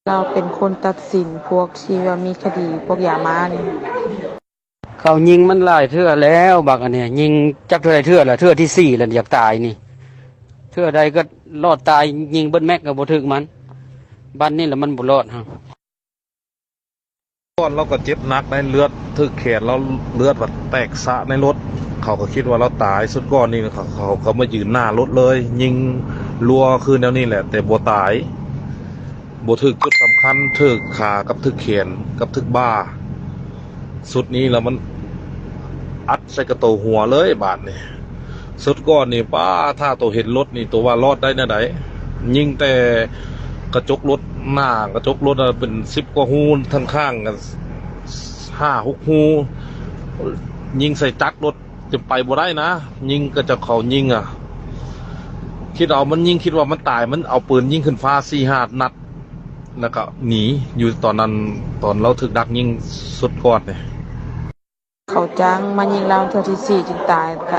เราเป็นคนตัดสินพวกที่ว่ามีคดีพวกยามานี่เขายิงมันหลายเทื่อแล้วบักอันเนี้ยยิงจักเทื่อใดเทื่อละเทื่อที่สี่แล้วอยากตายนี่เทื่อใดก็รอดตายยิงเบิ้ลแม็กก็บ่ถึกมันบ้านนี่แหละมันบ่รอดฮะก่อนเราก็เจ็บหนักในเลือดถึกแขนเราเลือดแบบแตกสะในรถเขาก็คิดว่าเราตายสุดก้อนนี่เขามายืนหน้ารถเลย ยิงรัวคือแนวนี้แหละ แต่บ่ตายบ่ถึกจุดสำคัญถึกขากับถึกแขนกับถึกบ่าสุดนี้แล้วมันอัดใส่กระโตหัวเลยบาดนี่สุดก้อนนี่ป้าถ้าตัวเห็นรถนี่ตัวว่ารอดได้นะไดยิงแต่กระจกรถหน้ากระจกรถเป็น10 กว่าหูทั้งข้างกัน5-6 หูยิงใส่จักรรถจะไปบ่ได้นะยิงก็จะเขายิงคิดเอามันยิงคิดว่ามันตายมันเอาปืนยิงขึ้นฟ้า4-5 นัดแล้วก็หนีอยู่ตอนนั้นตอนเราถึกดักยิงสุดกอดเนี่ยเขาจ้างมายิงเราเทื่อที่สี่จึงตายแต่